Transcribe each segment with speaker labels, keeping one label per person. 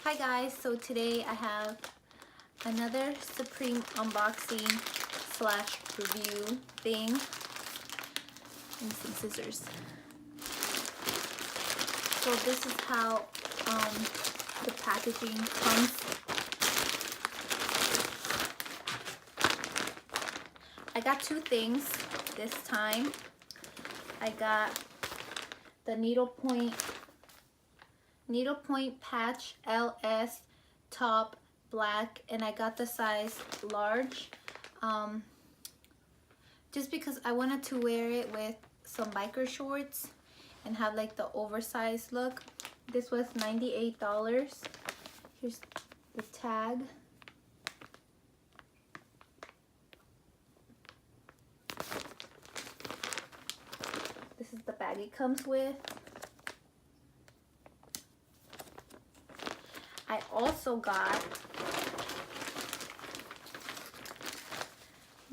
Speaker 1: Hi guys, so today I have another Supreme unboxing slash review thing and some scissors. So this is how the packaging comes. I got two things this time. I got the Needlepoint Patch LS top black, and I got the size large just because I wanted to wear it with some biker shorts and have like the oversized look. This was $98. Here's the tag. This is the bag it comes with. I also got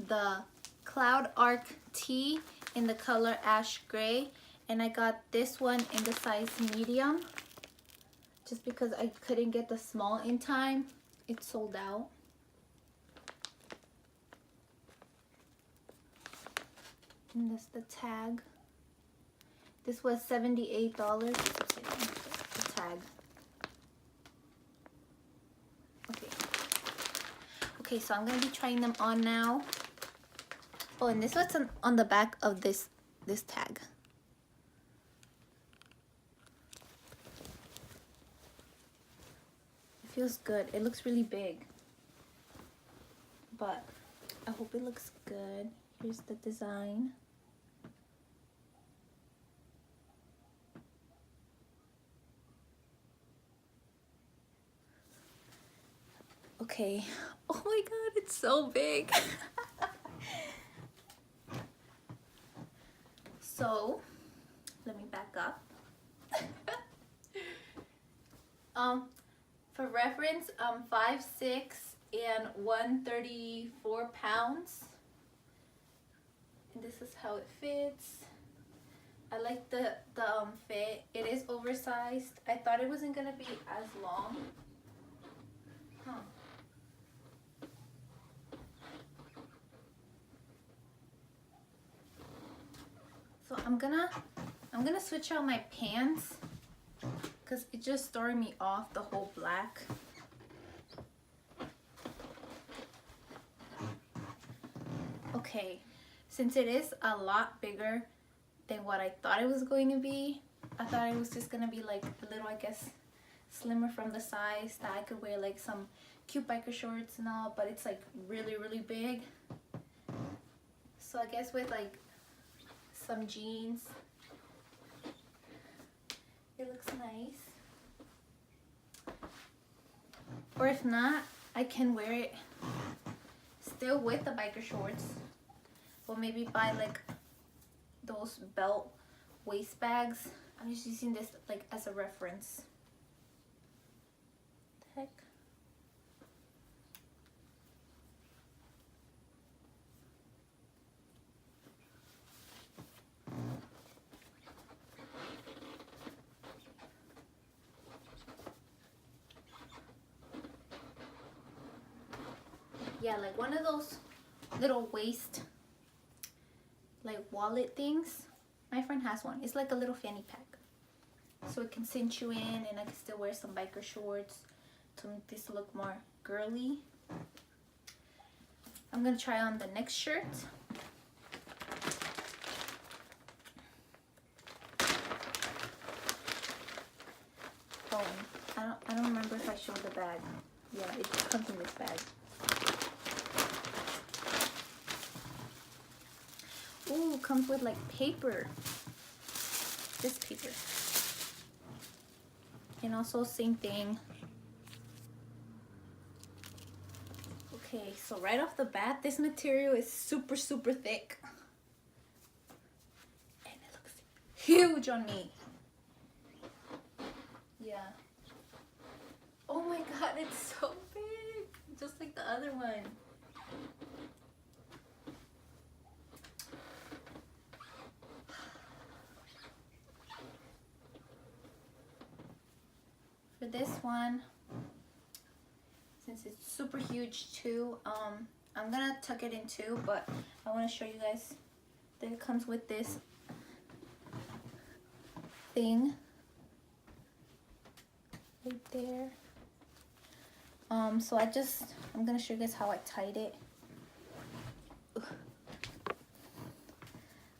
Speaker 1: the Cloud Arc tee in the color ash gray, and I got this one in the size medium just because I couldn't get the small in time. It sold out. And that's the tag. This was $78. The tag. Okay, so I'm gonna be trying them on now. Oh, and this was on the back of this tag. It feels good. It looks really big, but I hope it looks good. Here's the design. Okay. Oh my god, it's so big. So, let me back up. For reference, I'm 5'6" and 134 pounds. And this is how it fits. I like the fit. It is oversized. I thought it wasn't gonna be as long. Huh. So I'm gonna switch out my pants because it just threw me off, the whole black. Okay, since it is a lot bigger than what I thought it was going to be, I thought it was just gonna be like a little, I guess, slimmer from the size that I could wear like some cute biker shorts and all, but it's like really, really big. So I guess with like some jeans, it looks nice. Or if not, I can wear it still with the biker shorts, or maybe buy like those belt waist bags. I'm just using this like as a reference. Heck. Yeah, like one of those little waist like wallet things. My friend has one. It's like a little fanny pack, so it can cinch you in, and I can still wear some biker shorts to make this look more girly. I'm gonna try on the next shirt. Oh, I don't remember if I showed the bag. Yeah, it comes in this bag. Ooh, comes with like paper. This paper. And also same thing. Okay, so right off the bat, this material is super, super thick. And it looks huge on me. Yeah. Oh my god, it's so big. Just like the other one. For this one, since it's super huge too. I'm gonna tuck it in too, but I want to show you guys that it comes with this thing right there. So I'm gonna show you guys how I tied it. Ugh.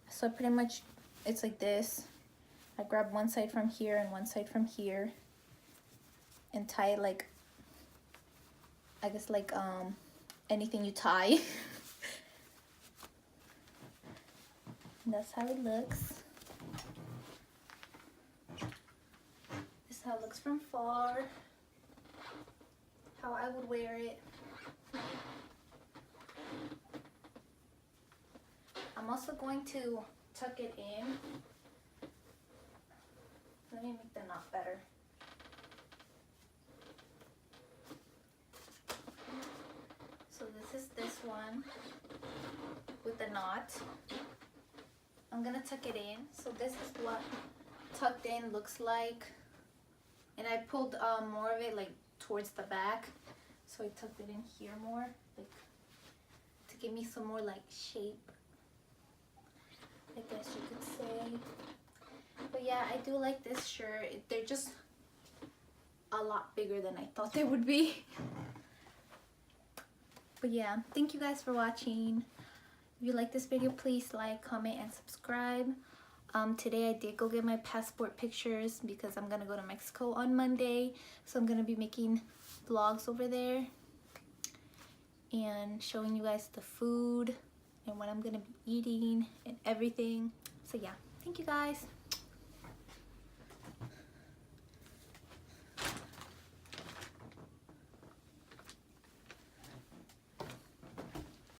Speaker 1: So pretty much it's like this. I grab one side from here and one side from here and tie it like, I guess like anything you tie. And that's how it looks. This is how it looks from far. How I would wear it. I'm also going to tuck it in. Let me make the knot better. So this is this one with the knot. I'm gonna tuck it in. So this is what tucked in looks like. And I pulled more of it like towards the back. So I tucked it in here more, like to give me some more like shape, I guess you could say. But yeah, I do like this shirt. They're just a lot bigger than I thought they would be. But yeah, thank you guys for watching. If you like this video, please like, comment, and subscribe. Today I did go get my passport pictures because I'm gonna go to Mexico on Monday. So I'm gonna be making vlogs over there and showing you guys the food and what I'm gonna be eating and everything. So yeah, thank you guys.